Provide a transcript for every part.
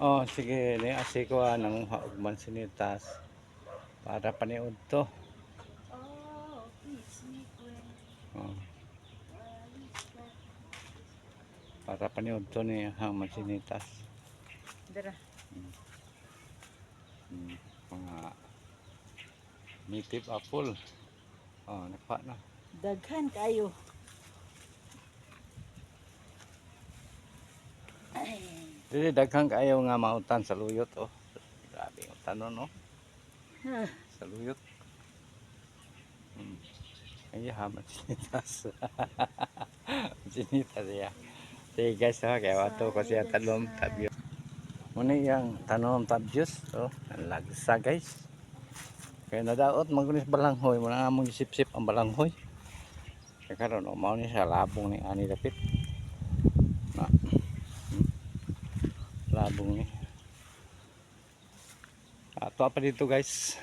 Oh, sige ni asiko nang haugman sinitas para paniud to. Oh, Pisngi Kwen. Oh, para paniud to ni hang sinitas. Dara. Hmm. Hmm. Mga native apple. Oh, napa na. Daghan kayo. Ay. Dili daghang kaayo nga mautan sa luyot oh. Grabe ang tanon no sa luyot. Hmm. Ay haman sinitas. Sinitas ya. Sige guys, ha, kaya wato ko siya talom tabyo. Muna yung tanom tabyos, oh, ang lagsa guys. Kaya nadaot magunis balanghoy, muna among sip-sip ang balanghoy. Kaya karon oh, mao ni sa labong ni ani dapit. Na, labong ni. Ato pa dito guys.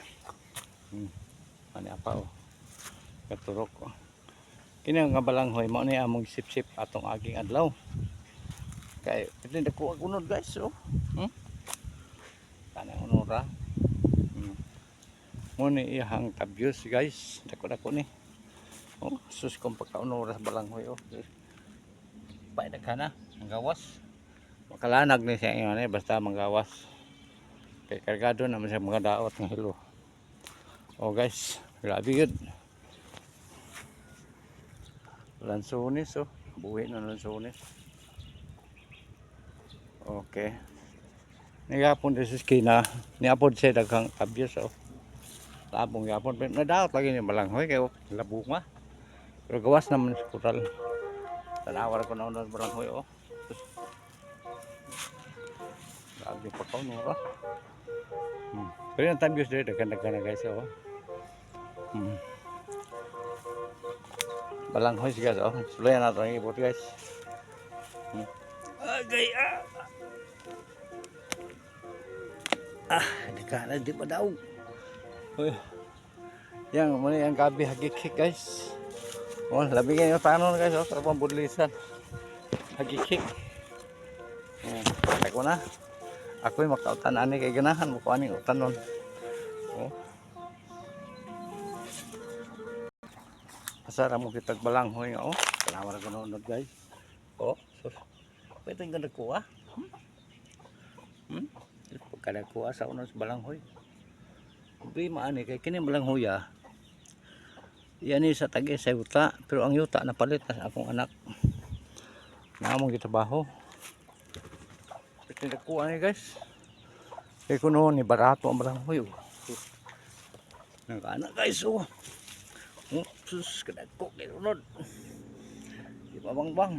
Ani apa oh. Katurok oh. Kini nga balanghoy mao ni among sip-sip atong aging adlaw. Kay pwede dako unod guys oh. Kanang unora. Muna iyang tabyos guys, dako-dako ni. Oh, sus kung pagkaunora sa balanghoy oh. Paidag ka na, manggawas. Makalanag ni siya ngayon eh, basta manggawas. Kay kargado naman siya mga daot ng hilo. Oh guys, grabe yun. Lansones oh, buhi na lansones. Okay. Nagapon din sa skina, niapod siya daghang tabyos oh. Tabong yapon, nadaot lagi ni balanghoy kay labunga. Pero gawas naman sa kural. Tanawar ko na unang balanghoy oh. Grabe pa ka nura. Pero yung tabyos dito, dagan-dagan na guys oh. Balanghoy guys oh. Sulayan natin ang ibot guys. Agay ah. Di ka na di pa daw. Uy. Yang muna yung gabi hagikik guys. Oh, labigyan yung tanon guys oh. Sa pang budlisan. Hagikik. Ako na. Ako'y makautan ani kay ganahan mo ko ani utanon. Oh. Asara mo kitag balanghoy nga oh. Kalawar ko nunod guys. Oh, sus. Pwede nga nagkuha. Kada kuha sa unos balanghoy. Hindi maani kay kini balanghoy ah. Yan sa tagi sa yuta, pero ang yuta napalit na akong anak. Namong gitrabaho. Pwede nagkuha ni guys. Kaya kuno ni barato ang balanghoy oh. Nagkaanak guys oh. Sus kadagko kay unod. Di ba bang.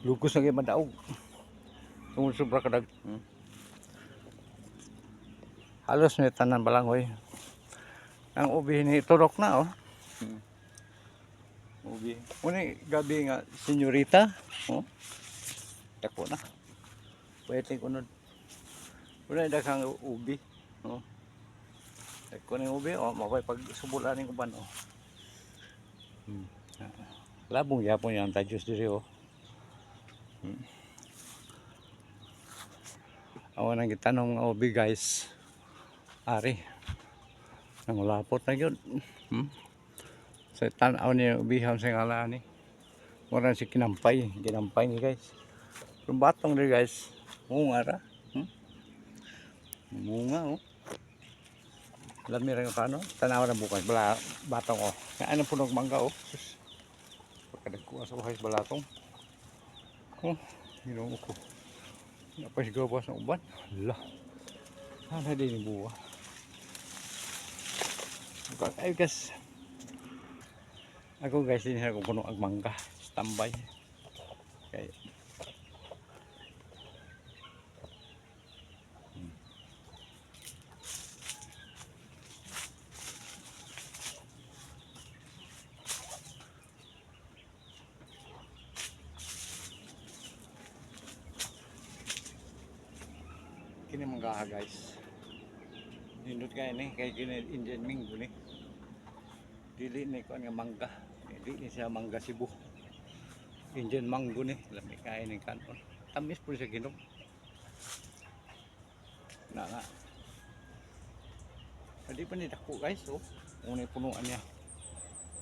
Lugos na kay madaog. Tungod sobra kadag. Halos ni tanan balanghoy. Ang ubi ni turok na oh. Ubi. Muna gabi nga senyorita. Oh. Dako na. Pwede kunod. Muna daghang ubi. Oh. Dako na ubi oh, mabay pag subulan ning uban oh. Labong yapon yang tajus diri oh. Awan nang gitanong nga ubi guys. Ari. Nang lapot na yun. Sa tanaw niya ubiham sa ngala ni. Mura si kinampay ni guys. Yung batong ni guys. Munga ra. Munga oh. Lami rin yung kano. Tanaw na bukas. Batong oh. Ano punog mangga oh. Pagkadagkuha sa buhay balatong. Oh. Ginoo ko. Napasigaw ba sa uban? Hala. Ano din yung buwa. Ay guys. Ako guys, hindi ako puno ang mangga. Standby. Okay. Kini mangga guys. Nindot kaya ni kay kini Indian Minggu ni. Dili ni ko nga mangga. Dili ni siya mangga Cebu. Indian mango ni, lami kaya ni kanon. Tamis po siya ginom. Na nga. Hindi pa ni dako guys, oh. Unay punuan niya.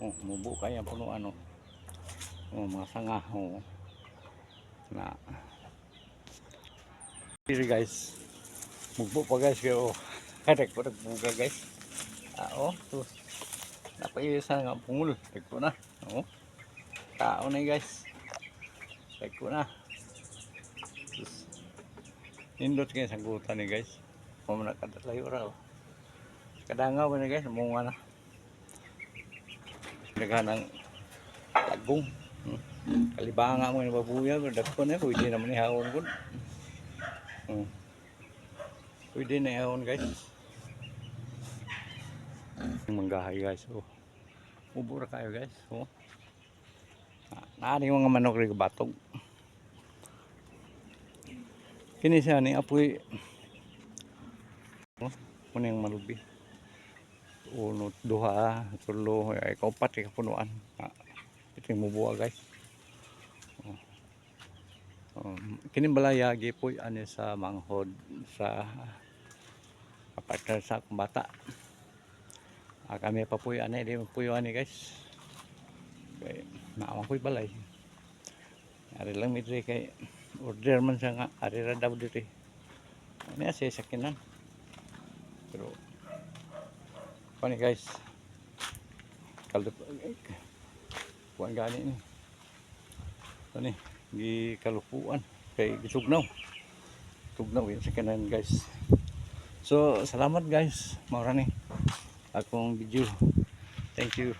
Oh, mubo kaya punuan, oh. Oh, mga sanga, oh. Na. Here guys. Mugbo pa guys kayo. Kadek ko nagbuga guys. Oh, to. Napaisa nga pungul. Tagko na. Oh. Tao na guys. Tagko na. Nindot kayo sa gutan ni guys. Mamana kadalayo raw. Kadangaw na guys, munga na. Naghanang tagong. Kalibanga mo yung babuya, dagko na, pwede naman ihawon ko. Pwede na ihawon guys. Manggahay guys, oh. Ubura kayo guys, oh. Naaring mga manok rin batog. Kini siya ni apoy. Oh, muna yung malubi. Uno, duha, tulo, ay kaupat yung punuan. Ito yung mubuha guys. Kini balaya gipoy ani sa manghod sa partner sa akong bata. Kami pa puy ani di puy ani guys. Kay naamang puy balay. Ari lang midre kay order man siya nga ari ra daw dito. Ano siya sakinan. Pero pani guys. Kaldo kuan gani ni. Ani gi kalupuan kay gisugnaw. Tugnaw yun sa kanan guys. So salamat guys. Mao ra ni akong video. Thank you.